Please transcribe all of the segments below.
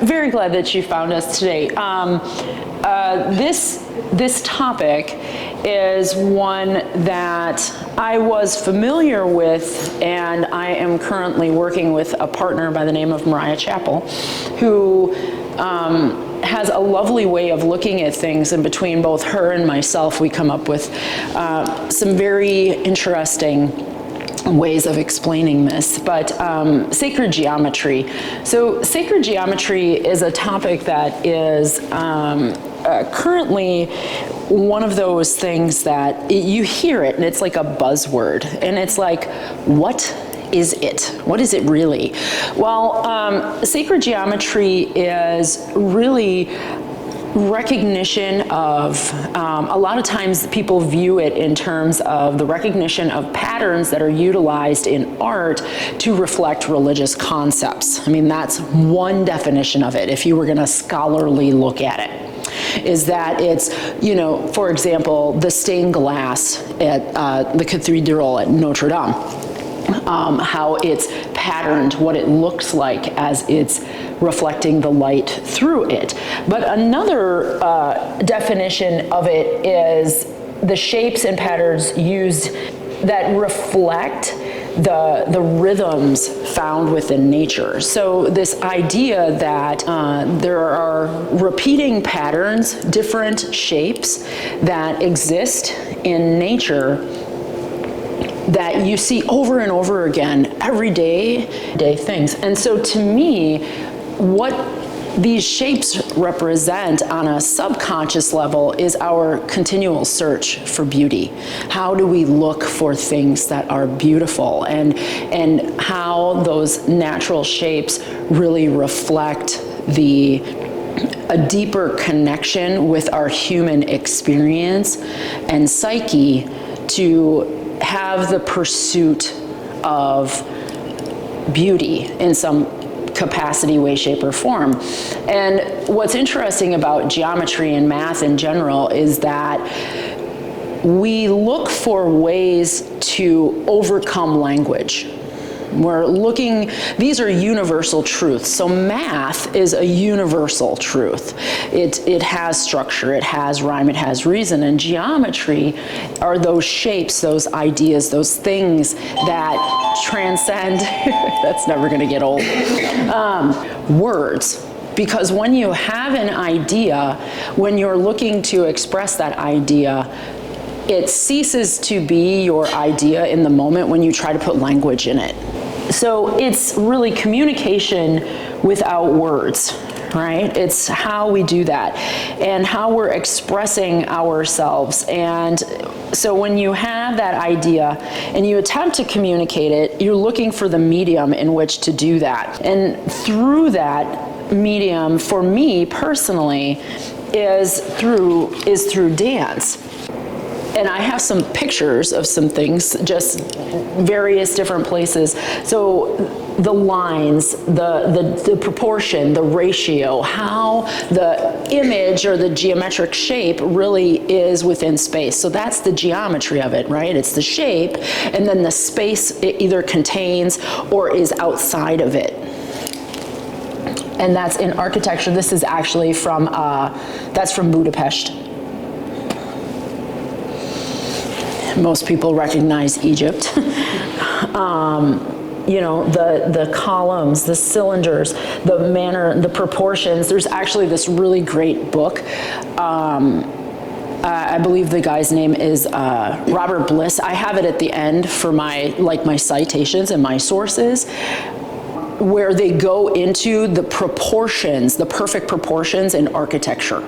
very glad that you found us today. This topic is one that I was familiar with, and I am currently working with a partner by the name of Mariah Chappell, who has a lovely way of looking at things, and between both her and myself, we come up with some very interesting ways of explaining this. But sacred geometry. So sacred geometry is a topic that is currently one of those things that you hear it and it's like a buzzword, and it's like, what is it? What is it really? Well, sacred geometry is really recognition of, a lot of times people view it in terms of the recognition of patterns that are utilized in art to reflect religious concepts. I mean, that's one definition of it, if you were going to scholarly look at it. Is that it's, you know, for example, the stained glass at the cathedral at Notre Dame. How it's patterned, what it looks like as it's reflecting the light through it. But another definition of it is the shapes and patterns used that reflect the rhythms found within nature. So this idea that there are repeating patterns, different shapes that exist in nature that you see over and over again, everyday things. And so to me, what these shapes represent on a subconscious level is our continual search for beauty. How do we look for things that are beautiful, and how those natural shapes really reflect a deeper connection with our human experience and psyche to have the pursuit of beauty in some capacity, way, shape, or form. And what's interesting about geometry and math in general is that we look for ways to overcome language. We're looking, these are universal truths. So math is a universal truth. It has structure, it has rhyme, it has reason. And geometry are those shapes, those ideas, those things that transcend, that's never gonna get old, words. Because when you have an idea, when you're looking to express that idea, it ceases to be your idea in the moment when you try to put language in it. So it's really communication without words, right? It's how we do that and how we're expressing ourselves. And so when you have that idea and you attempt to communicate it, you're looking for the medium in which to do that. And through that medium, for me personally, is through dance. And I have some pictures of some things, just various different places. So the lines, the proportion, the ratio, how the image or the geometric shape really is within space. So that's the geometry of it, right? It's the shape, and then the space it either contains or is outside of it. And that's in architecture. This is actually from, that's from Budapest. Most people recognize Egypt. You know, the columns, the cylinders, the manner, the proportions. There's actually this really great book. I believe the guy's name is Robert Bliss. I have it at the end for my citations and my sources, where they go into the proportions, the perfect proportions in architecture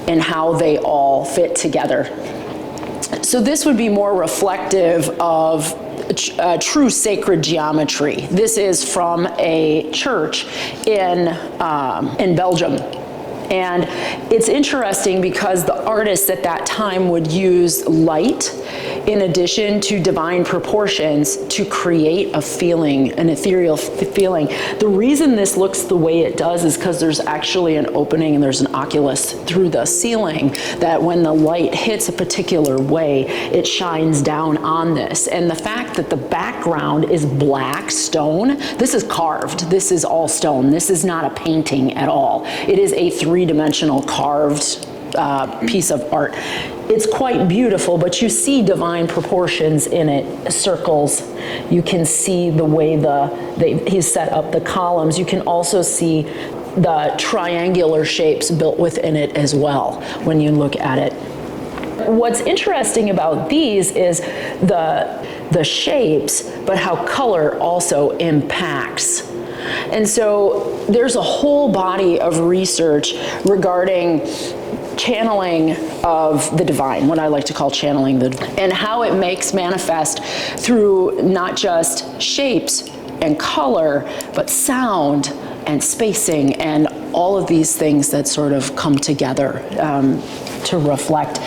and how they all fit together. So this would be more reflective of true sacred geometry. This is from a church in Belgium. And it's interesting because the artists at that time would use light in addition to divine proportions to create a feeling, an ethereal feeling. The reason this looks the way it does is because there's actually an opening and there's an oculus through the ceiling that when the light hits a particular way, it shines down on this. And the fact that the background is black stone, this is carved, this is all stone, this is not a painting at all. It is a three-dimensional carved piece of art. It's quite beautiful, but you see divine proportions in it, circles. You can see the way he's set up the columns. You can also see the triangular shapes built within it as well when you look at it. What's interesting about these is the shapes, but how color also impacts. And so there's a whole body of research regarding channeling of the divine, what I like to call channeling the divine, and how it makes manifest through not just shapes and color, but sound and spacing and all of these things that sort of come together to reflect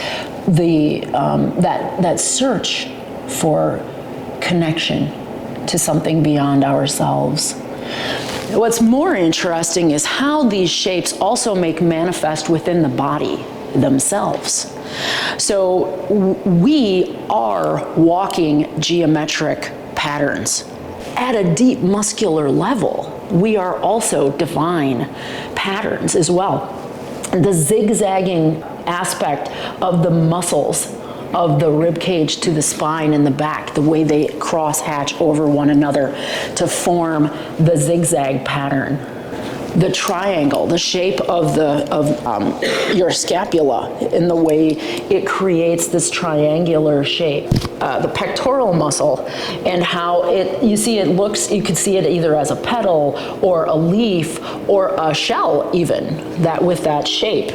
that search for connection to something beyond ourselves. What's more interesting is how these shapes also make manifest within the body themselves. So we are walking geometric patterns. At a deep muscular level, we are also divine patterns as well. The zigzagging aspect of the muscles of the rib cage to the spine and the back, the way they cross-hatch over one another to form the zigzag pattern. The triangle, the shape of your scapula, in the way it creates this triangular shape. The pectoral muscle and how you could see it either as a petal or a leaf or a shell even, with that shape.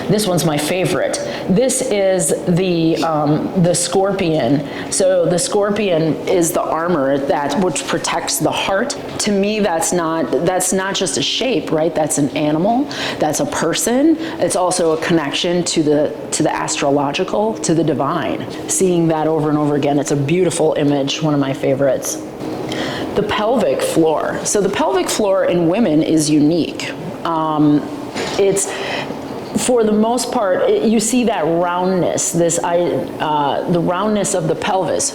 This one's my favorite. This is the scorpion. So the scorpion is the armor which protects the heart. To me, that's not just a shape, right? That's an animal. That's a person. It's also a connection to the astrological, to the divine. Seeing that over and over again, it's a beautiful image. One of my favorites. The pelvic floor. So the pelvic floor in women is unique. For the most part, you see that roundness, the roundness of the pelvis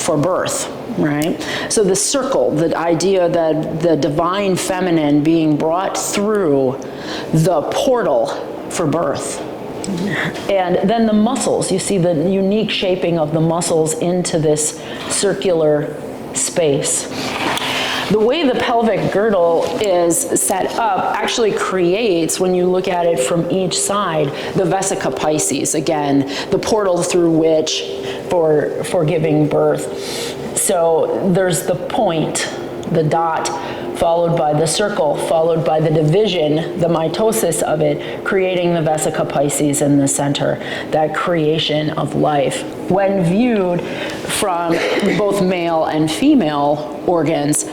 for birth, right? So the circle, the idea that the divine feminine being brought through the portal for birth. And then the muscles, you see the unique shaping of the muscles into this circular space. The way the pelvic girdle is set up actually creates, when you look at it from each side, the vesica Pisces, again, the portal through which for giving birth. So there's the point, the dot, followed by the circle, followed by the division, the mitosis of it, creating the vesica Pisces in the center, that creation of life. When viewed from both male and female organs,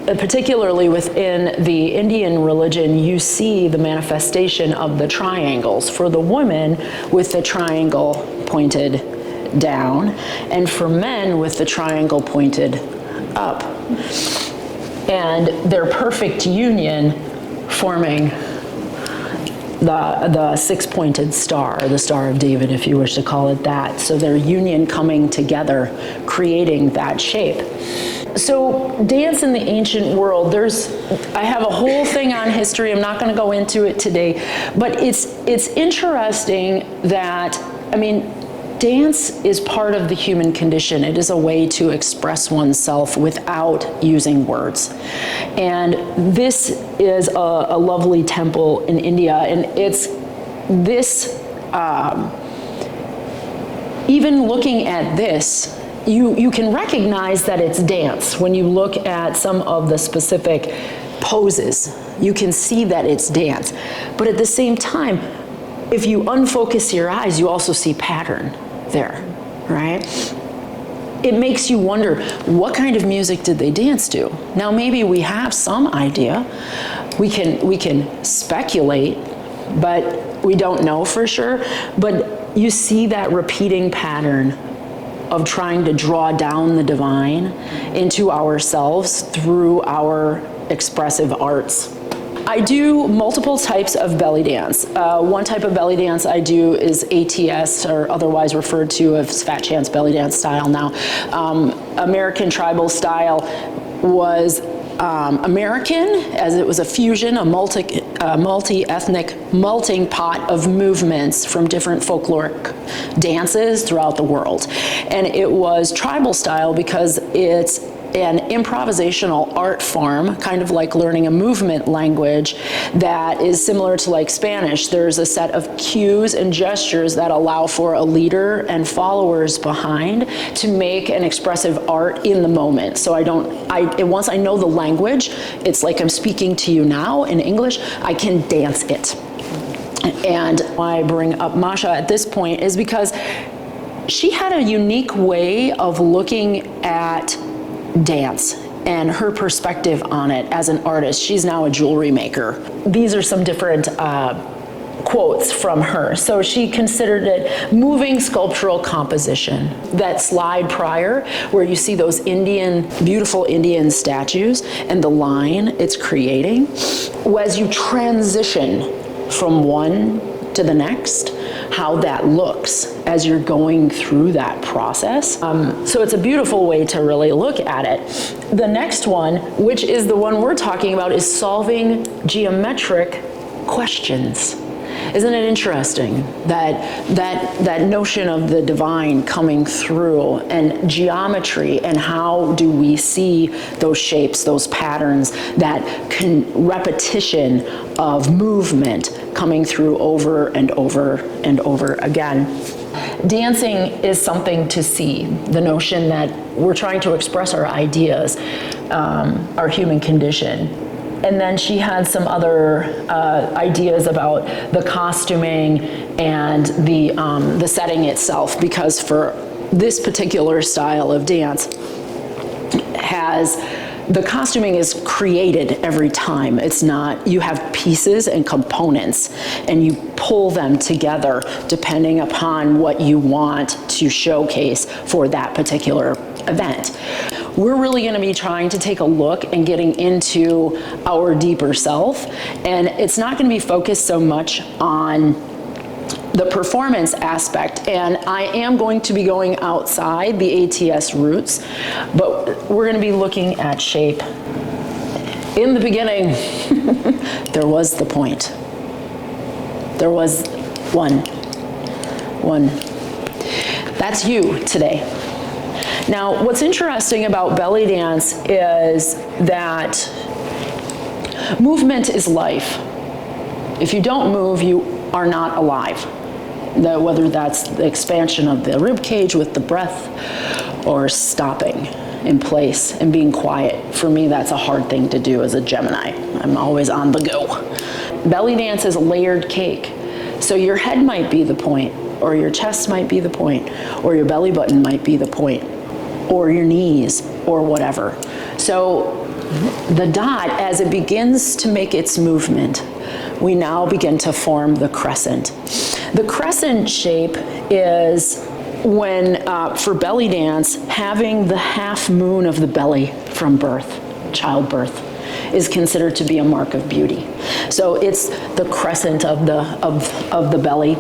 particularly within the Indian religion, you see the manifestation of the triangles. For the women, with the triangle pointed down, and for men with the triangle pointed up. And their perfect union forming the six-pointed star, the Star of David, if you wish to call it that. So their union coming together, creating that shape. So dance in the ancient world, I have a whole thing on history. I'm not going to go into it today, but it's interesting that, dance is part of the human condition. It is a way to express oneself without using words. And this is a lovely temple in India, and it's this, even looking at this, you can recognize that it's dance. When you look at some of the specific poses, you can see that it's dance. But at the same time, if you unfocus your eyes, you also see pattern there, right? It makes you wonder, what kind of music did they dance to? Now, maybe we have some idea, we can speculate, but we don't know for sure. But you see that repeating pattern of trying to draw down the divine into ourselves through our expressive arts. I do multiple types of belly dance. One type of belly dance I do is ATS, or otherwise referred to as Fat Chance belly dance style now. American tribal style was American, as it was a fusion, a multi-ethnic melting pot of movements from different folkloric dances throughout the world. And it was tribal style because it's an improvisational art form, kind of like learning a movement language that is similar to like Spanish. There's a set of cues and gestures that allow for a leader and followers behind to make an expressive art in the moment. So once I know the language, it's like I'm speaking to you now in English, I can dance it. And why I bring up Masha at this point is because she had a unique way of looking at dance and her perspective on it as an artist. She's now a jewelry maker. These are some different quotes from her. So she considered it moving sculptural composition. That slide prior, where you see those beautiful Indian statues and the line it's creating, as you transition from one to the next, how that looks as you're going through that process. So it's a beautiful way to really look at it. The next one, which is the one we're talking about, is solving geometric questions. Isn't it interesting that notion of the divine coming through and geometry, and how do we see those shapes, those patterns, that repetition of movement coming through over and over and over again. Dancing is something to see, the notion that we're trying to express our ideas, our human condition. And then she had some other ideas about the costuming and the setting itself, because for this particular style of dance, the costuming is created every time. It's not, you have pieces and components and you pull them together depending upon what you want to showcase for that particular event. We're really going to be trying to take a look and getting into our deeper self, and it's not going to be focused so much on the performance aspect, and I am going to be going outside the ATS roots, but we're going to be looking at shape. In the beginning, there was the point. There was one. That's you today. Now, what's interesting about belly dance is that movement is life. If you don't move, you are not alive. Whether that's the expansion of the rib cage with the breath, or stopping in place and being quiet. For me, that's a hard thing to do as a Gemini. I'm always on the go. Belly dance is a layered cake. So your head might be the point, or your chest might be the point, or your belly button might be the point, or your knees, or whatever. So the dot, as it begins to make its movement, we now begin to form the crescent. The crescent shape is when, for belly dance, having the half moon of the belly from birth, childbirth, is considered to be a mark of beauty. So it's the crescent of the belly,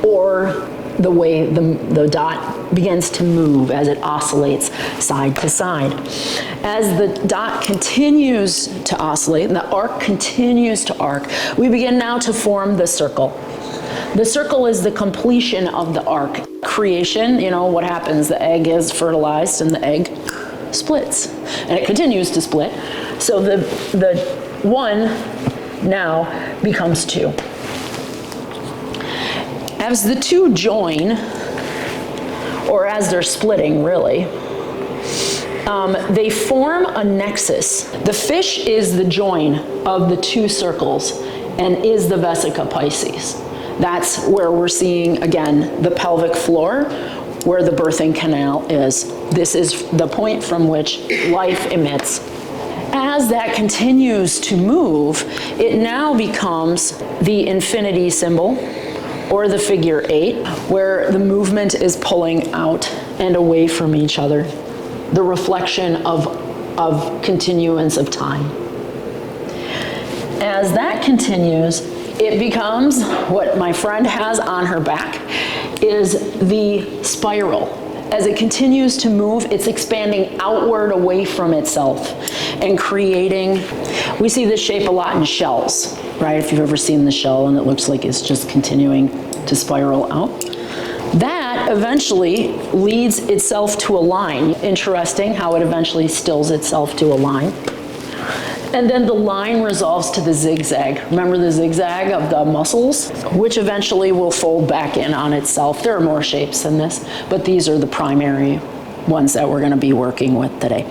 or the way the dot begins to move as it oscillates side to side. As the dot continues to oscillate and the arc continues to arc, we begin now to form the circle. The circle is the completion of the arc. Creation, you know what happens, the egg is fertilized and the egg splits, and it continues to split. So the one now becomes two. As the two join, or as they're splitting really, they form a nexus. The fish is the join of the two circles and is the Vesica Pisces. That's where we're seeing, again, the pelvic floor, where the birthing canal is. This is the point from which life emits. as that continues to move, it now becomes the infinity symbol, or the figure 8, where the movement is pulling out and away from each other, the reflection of continuance of time. As that continues, it becomes what my friend has on her back is the spiral. As it continues to move, it's expanding outward away from itself and creating, we see this shape a lot in shells, right? If you've ever seen the shell and it looks like it's just continuing to spiral out. That eventually leads itself to a line. Interesting how it eventually stills itself to a line. And then the line resolves to the zigzag. Remember the zigzag of the muscles, which eventually will fold back in on itself. There are more shapes than this, but these are the primary ones that we're going to be working with today.